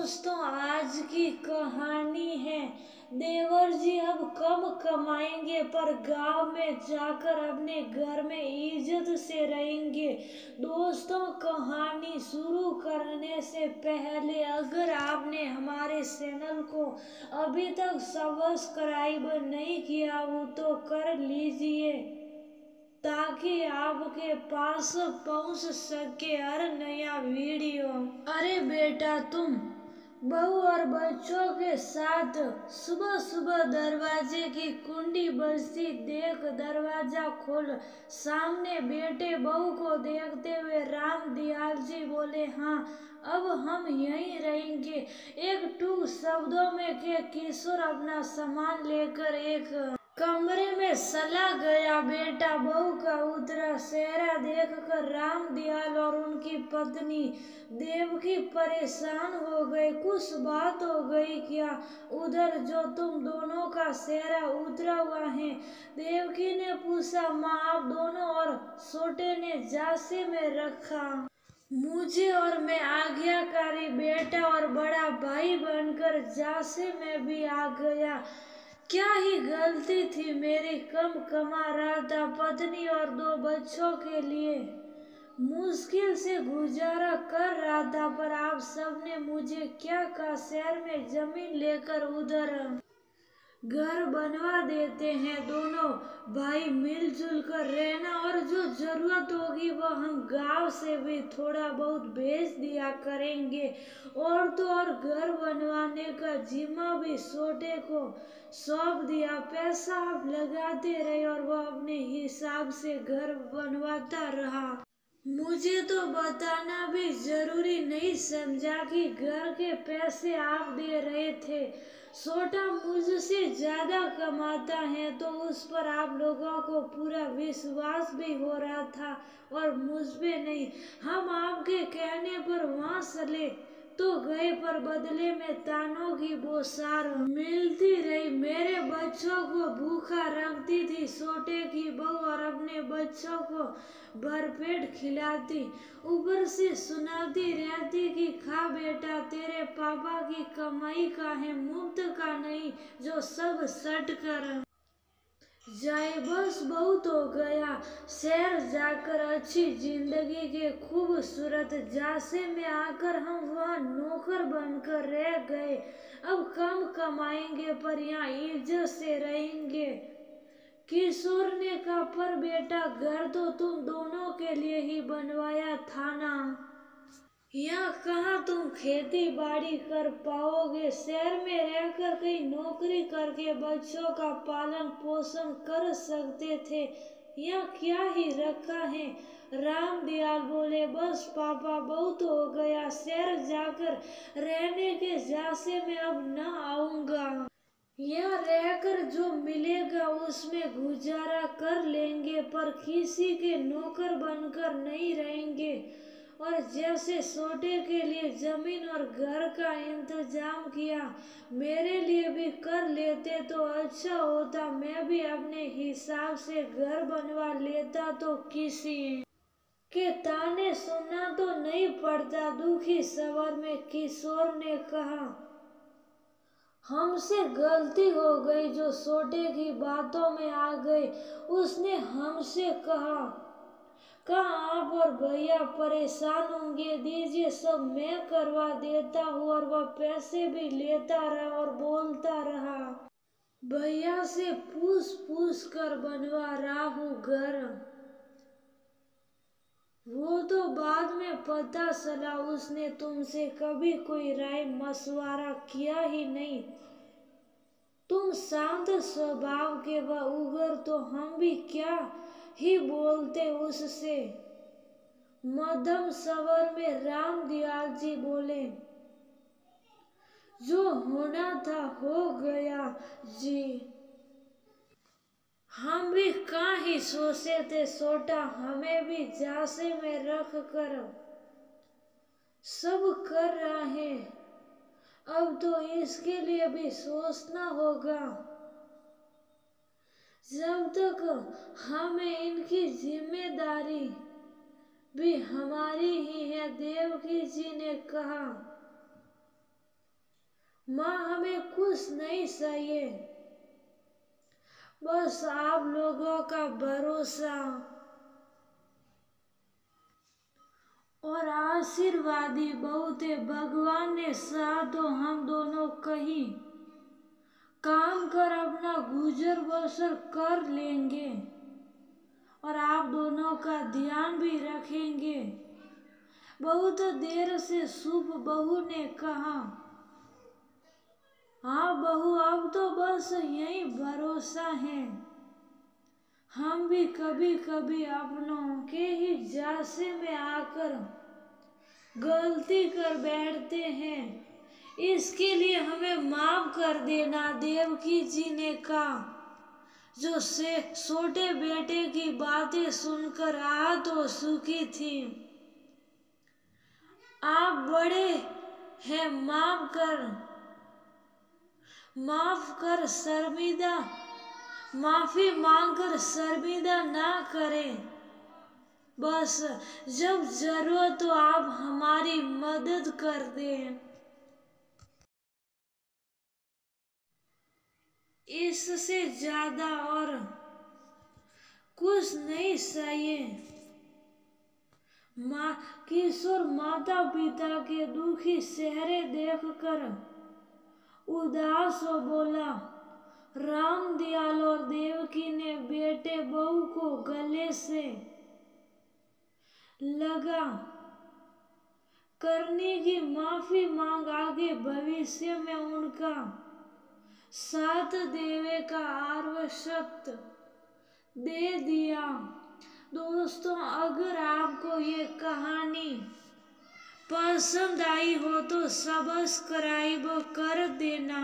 दोस्तों, आज की कहानी है देवर जी अब कम कमाएंगे पर गांव में जाकर अपने घर में इज्जत से रहेंगे। दोस्तों, कहानी शुरू करने से पहले अगर आपने हमारे चैनल को अभी तक सब्सक्राइब नहीं किया हो तो कर लीजिए ताकि आपके पास पहुंच सके हर नया वीडियो। अरे बेटा, तुम बहू और बच्चों के साथ सुबह सुबह दरवाजे की कुंडी बजती देख दरवाजा खोल। सामने बेटे बहू को देखते हुए राम दयाल जी बोले, हाँ अब हम यहीं रहेंगे। एक टूक शब्दों में के किशोर अपना सामान लेकर एक कमरे में चला गया। बेटा बहू का उतरा चेहरा देखकर राम दयाल और उनकी पत्नी देवकी परेशान हो गए। कुछ बात हो गई क्या उधर जो तुम दोनों का चेहरा उतरा हुआ है? देवकी ने पूछा। माँ, आप दोनों और छोटे ने जासे में रखा मुझे और मैं आज्ञाकारी बेटा और बड़ा भाई बनकर जासे में भी आ गया। क्या ही गलती थी मेरी, कम कमा रहा था। पत्नी और 2 बच्चों के लिए मुश्किल से गुजारा कर रहा था, पर आप सबने मुझे क्या कहा, शहर में जमीन लेकर उधर घर बनवा देते हैं। दोनों भाई मिलजुल कर रहना और जो जरूरत होगी वह हम गांव से भी थोड़ा बहुत भेज दिया करेंगे। और तो और घर बनवाने का जिम्मा भी छोटे को सौंप दिया। पैसा आप लगाते रहे और वह अपने हिसाब से घर बनवाता रहा। मुझे तो बताना भी जरूरी नहीं समझा कि घर के पैसे आप दे रहे थे। छोटा मुझसे ज्यादा कमाता है तो उस पर आप लोगों को पूरा विश्वास भी हो रहा था और मुझ पे नहीं। हम आपके कहने पर वहाँ चले तो गए, पर बदले में तानों की बौछार मिलती रही। मेरे बच्चों को भूखा रखती थी, छोटे की बहू और अपने बच्चों को भरपेट खिलाती, ऊपर से सुनाती रहती कि खा बेटा, तेरे पापा की कमाई का है, मुफ्त का नहीं जो सब सट कर जाए। बस बहुत हो गया। शहर जाकर अच्छी जिंदगी के खूबसूरत जासे में आकर हम वहाँ नौकर बनकर रह गए। अब कम कमाएंगे पर यहाँ इज्जत से रहेंगे। किशोर ने कहा, पर बेटा घर तो तुम दोनों के लिए ही बनवाया था ना, यहाँ कहाँ तुम खेती बाड़ी कर पाओगे? शहर में रहकर कहीं नौकरी करके बच्चों का पालन पोषण कर सकते थे, यहाँ क्या ही रखा है? राम दयाल बोले, बस पापा बहुत हो गया, शहर जाकर रहने के जासे में अब न आऊंगा। यहाँ रहकर जो मिलेगा उसमें गुजारा कर लेंगे पर किसी के नौकर बनकर नहीं रहेंगे। और जैसे छोटे के लिए जमीन और घर का इंतजाम किया, मेरे लिए भी कर लेते तो अच्छा होता। मैं भी अपने हिसाब से घर बनवा लेता तो किसी के ताने सुनना तो नहीं पड़ता। दुखी स्वर में किशोर ने कहा, हमसे गलती हो गई जो छोटे की बातों में आ गए। उसने हमसे कहा आप और भैया परेशान होंगे, दीजिए सब मैं करवा देता हूँ। और वह पैसे भी लेता रहा और बोलता रहा, भैया से पूछ पूछ कर बनवा रहा हूँ घर। वो तो बाद में पता चला उसने तुमसे कभी कोई राय मशवरा किया ही नहीं। तुम शांत स्वभाव के व उगर तो हम भी क्या ही बोलते उससे। मध्यम स्वर में राम दयाल जी बोले, जो होना था हो गया जी, हम भी कहाँ ही सोचे थे छोटा हमें भी जासे में रख कर सब कर रहा है। अब तो इसके लिए भी सोचना होगा। जब तक हमें इनकी जिम्मेदारी भी हमारी ही है। देवकी जी ने कहा, हमें कुछ नहीं चाहिए, बस आप लोगों का भरोसा और आशीर्वादी बहुत है। भगवान ने साथ तो हम दोनों कहीं काम कर अपना गुजर बसर कर लेंगे और आप दोनों का ध्यान भी रखेंगे। बहुत देर से शुभ बहू ने कहा, हाँ बहू, अब तो बस यही भरोसा है। हम भी कभी कभी अपनों के ही जासे में आकर गलती कर बैठते हैं, इसके लिए हमें माफ कर देना। देवकी जी ने कहा, जो से छोटे बेटे की बातें सुनकर आहत हो चुकी थी। आप बड़े हैं, माफी मांगकर शर्मिंदा ना करें। बस जब जरूरत हो आप हमारी मदद कर दें, इससे ज्यादा और कुछ नहीं चाहिए। किशोर माता पिता के दुखी चेहरे देखकर उदास हो बोला। राम दयाल और देवकी ने बेटे बहू को गले से लगा करने की माफी मांग आगे भविष्य में उनका साथ देवे का आश्वस्त दे दिया। दोस्तों, अगर आपको ये कहानी पसंद आई हो तो सब्सक्राइब कर देना।